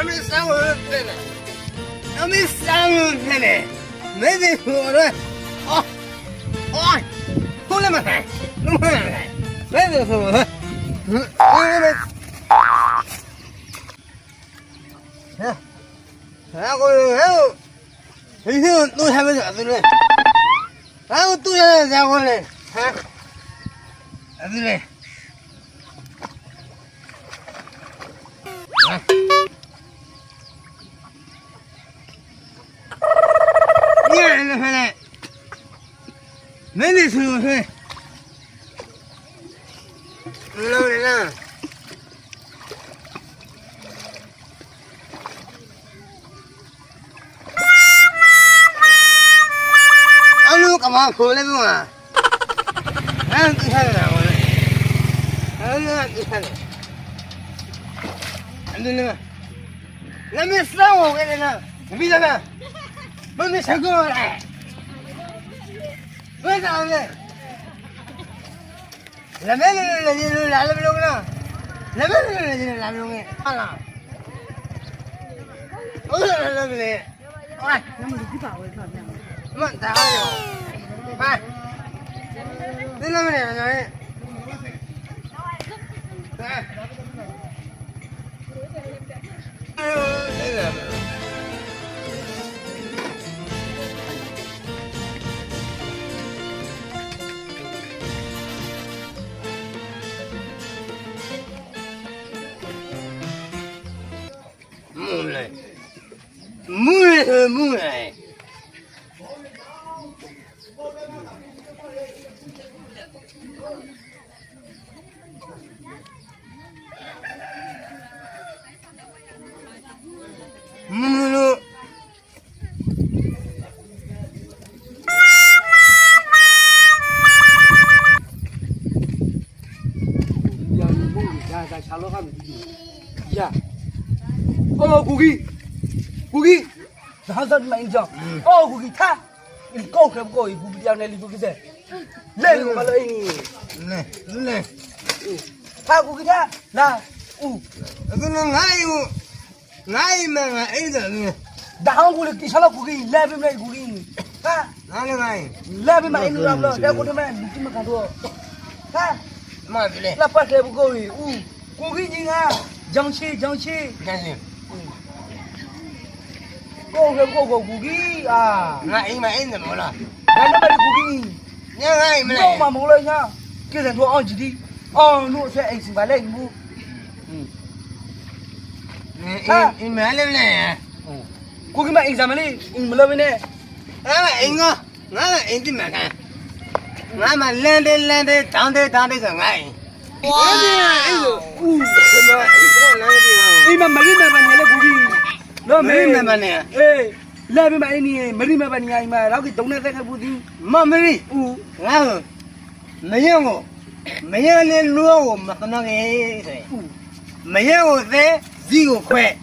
没三个人来了，那没三个人来了，没得说的，啊，过来嘛来，弄过来，没得说的，然后以前都还没啥子嘞，然后都现在才过来，啥子嘞？你儿子回来，没得吃我睡，老人了。阿鲁干嘛回来不嘛？俺都看了我了，俺都看了。那那没上我给你呢，你闭着呢，没没成功来，为啥呢？那没人来了不中了，那没人来不中的，看了，我说来不来？哎，那么几把我看见了，么打好了，哎，你那么来着？哎。木来，木。呀，哦，古吉，然后你买一张，哦，古吉他，你高可不高？古吉要那里古吉噻，来我们来，来，他古吉他，那，那个俺们儿子呢？然后古吉，你上了古吉，来不来古吉？他，哪里买？来不买你知道不？来古吉买，你怎么看到？他，买不来。那不可不高的，古吉你看，江西，看见。高古吉啊！俺们怎么了？俺那边的古吉，你俺们老嘛没了呀，给人说几的，弄出来10块来一亩。你买了没？古吉买10么哩？没了没呢？俺们怎么看？俺们懒得长得是俺。哇！你们没人买你了古吉。那没人买呢？哎，来没买你，没人买你呀嘛，然后给东南再开不停。没人，然后没有那路我们那个没有在9块，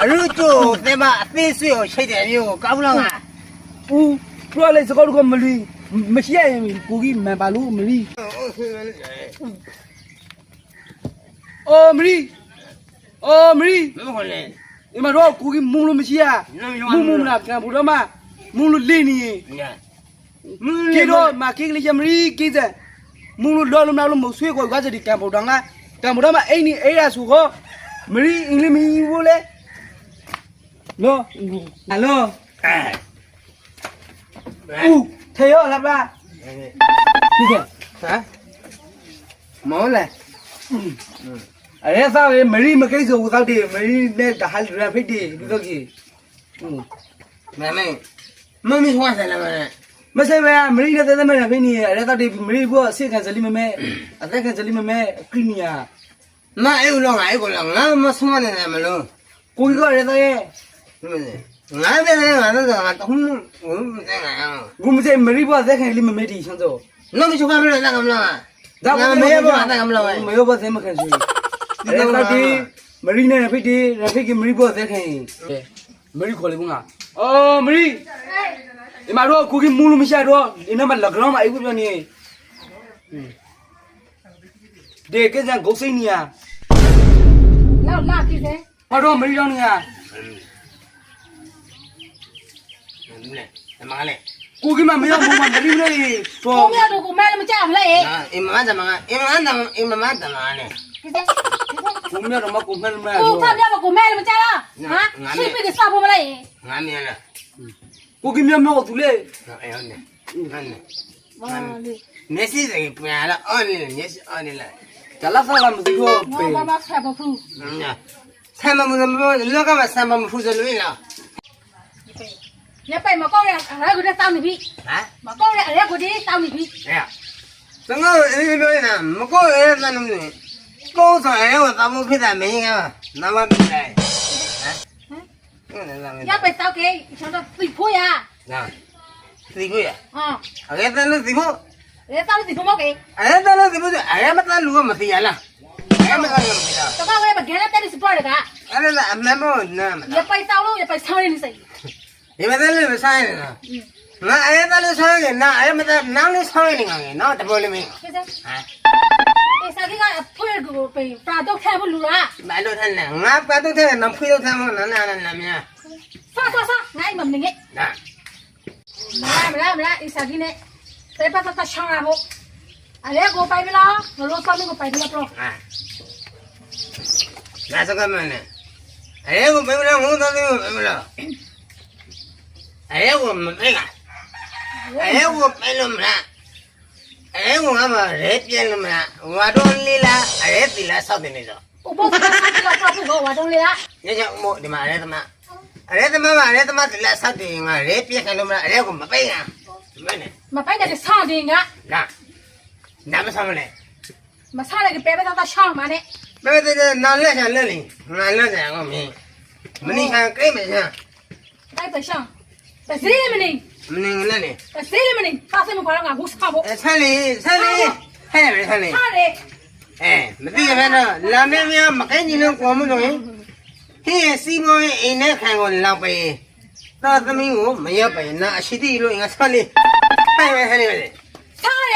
如果在嘛3岁我吃点肉，搞不了啊。主要来是搞这个没哩，没些人估计买把路没哩。没哩。怎么回来？你们说估计梦路没些啊？梦那看不着嘛？梦路累呢。给着嘛给个没哩给着，梦路老那没水过，我这里看不着啊，看不着嘛？哎你哎呀说个，没哩你没有嘞？喏，哎。太阳了吧？你看，没了。哎，啥嘞？没人没给做到的，没人那个还乱飞的，你说去？没花钱了没？没事呗，没人在那边飞呢，人到底没人不谁看这里面买，再看这里面买贵呢呀？那有了，那没什么的没了。过一个人在，是不是？俺在那俺都我们在俺。我们在没人不再看里面买的，想走。那个去看不了，那个不了。那没有吧？那个不了。没有吧？怎么看去？人到底没人那飞的，人飞给没人不再看。没人过来不啊？没人。你妈说，估计木路没下着，你那么老个嘛，一个标呢。对，跟咱狗生呢呀。那给谁？ ဘာတော့မရီတောင်းနေရ မကလည်း ကိုကမမရောက်ဘူးမရီလေ ကို တော့ မရတော့ကိုမဲလည်းမကြောက်လေ အင်မတမကအင်မတမအင်မတမနဲ့ ကိုမရတော့မကိုမဲမရ ကို တော့ ထပ်ပြပါကိုမဲလည်းမကြောက်လားဟာရှိပြီကစားဖို့မလိုက် ငါမြင်လား ကိုကမမြောက်သူလေ အဲ့ဟုတ်တယ်ဟန်နေ 哇嘞， မျက်စိစိမ်ပြန်လာအော်နေမျက်စိအော်နေလား ဒါလာဖလာမသိဘူး 我 ပဲ 爸爸才不哭， ညာဆမ်းမမှုလောကမှာဆမ်းမမှုဖူးစလို့လား 你别莫讲了，俺个这当你比， ဟမ် 莫讲了，俺个这当你比， အဲ့သငါအေးပြောနေတာမကောရဲတန်းနေကောဆိုရဲဝသမှုဖြစ်တာမင်းကနာမပြတယ်ဟမ်ဟုတ်လားမင်း 要别烧给，想到水破呀， နာသိကိုရ 啊， အဲ့ဒါလည်းသိဖို့ 人家当你水破给， အဲ့ဒါလည်းသိဖို့အဲ့မတန်းလူကမသိရလားအဲ့မတန်းလူမသိလား 这个我也不给他带你是多少个， အဲ့ဒါအမှန်မို့နာမ 也别烧了，也别烧人的谁， ဒီမတန်းလေးမဆိုင်နဲ့ငါအဲ့ဒါလေးဆိုင်နေနာအဲ့မတန်းနားလေးဆိုင်နေငါနော်တပေါ်လေးမင်း 是不是？ ဟမ် 哎，啥这个破个被发都看不路了， ဘာလို့ထနေငါပတ်တော့တဲ့နဖွေးတော့သမနာနာမြာ 刷刷刷，俺们那个， နာ 没来，哎，啥的呢？再把他抢了不？俺那个白不啦，我老早那个白不了不？ ဟာနာစကမနဲ့အဲ့ကိုဘယ်လိုငုံတော့ဘယ်လိုအဲ့ကိုမပြေကအဲ့ကိုဘယ်လိုမလားအဲ့ကိုငါမရဲပြင်းလို့မလားဝါတော်လေးလားအဲ့ဒီလားဆောက်နေတော့ 我不知道他这个抓不着，我中了。 ညညမို့ဒီမှာအဲ့သမားဒီလားဆောက်တယ်ငါရဲပြင်းခံလို့မလားအဲ့ကိုမပြေကမနဲ့ မပိုက်တဲ့ဆောင်းတင်က နာမဆောင်လဲ မစားလိုက်ပဲပဲတော့ဆောင်းမှာနဲ့ ဘယ်တဲ့နာလက်ချာလက်လင်းငါလက်ချာကောမင်းမင်းခံကိမချာ တိုက်ပဲဆောင်းတစည်းမနေ မင်းလက်နေ တစည်းမနေဖားစမခေါ်တော့ငါကိုစားဖို့ ဆန်းလေးဟဲ့မယ်ဆန်းလေး စားတယ် မသိရမယ်နော်လာမင်းများမကဲညီလုံးကွာမလို့ဟင်းစီမောင်းအိမ်နဲ့ခံကိုလောက်ပဲသာသမီးကိုမရပဲနာအရှိတိလို့ငါဆန်းလေးဟဲ့မယ်ဟဲ့မယ် စားတ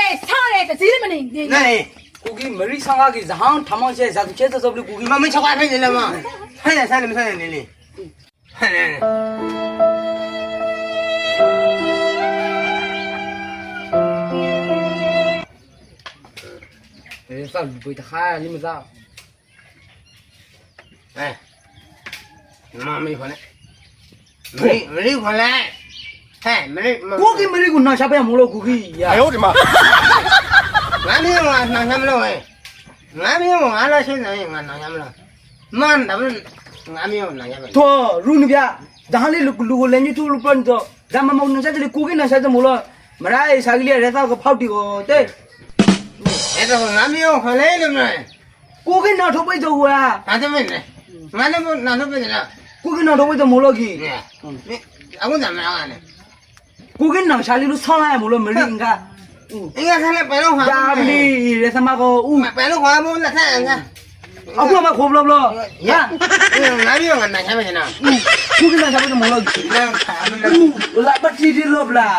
ယ်တစည်းမနေဒီ နာလေ ကိုကမရီဆောင်ကဇဟန်ထမောင်းချေဇာချေသစဘလူကိုက မမချောက်ခိုင်းနေလားမဟဲ့ဆန်းလေးမဆန်းနေလေဟဲ့ အဲဆောက်ဘွေတခါလိမစား မမေခေါ်နဲ့မရီခေါ်လဲဟဲ့မရီ ကိုကမရီကိုနောက်ချပဲမလို့ကိုကြီးရ 哎呦我的妈！ ငါမင်းကနှောင်ရမလို့ဟဲ့ငါမင်းကငါလာရှင်းနေငါနှောင်ရမလို့မန်တယ်ငါမင်းကနှောင်ရမလို့ တော့ရူနပြဒါလေးလူကိုလည်းညတူလူပန်တော့ဒါမမောင်နဲ့တဲ့ကိုကနဲ့ဆက်တယ်မလို့မရိုင်းစားကလေးရဲသားကဖောက်တီကိုတဲ့ အဲ့တော့ငါမင်းကိုခေါ်လဲလို့မလဲ ကိုကနောက်ထုတ်ပိတ်တော့ကွာ ဒါသမင်းနဲ့ငါလည်းနောက်တော့ပြန်လာ ကိုကနောက်ထုတ်ပိတ်တော့မလို့ကြီး အခုတည်းမလာနဲ့ ကိုကနောက်ရှာလေးလို့ဆောင်းလိုက်မလို့မရင်းက အင်းကဆန်းလည်းပဲလို့ဟာ ဒါမလီရဲသမားကိုဦး ပဲလို့ဟာမို့လက်ထက်ငါ အခုမှခေါ်ဘလို့ဘလို့ရ ငါမင်းကနိုင်ချမ်းမချင်တာ ကိုကနောက်ရှာပိတ်တော့မလို့ကြီး လမ်းခါမလို့ ဦးလာပတ်တီဒီလို့ဘလား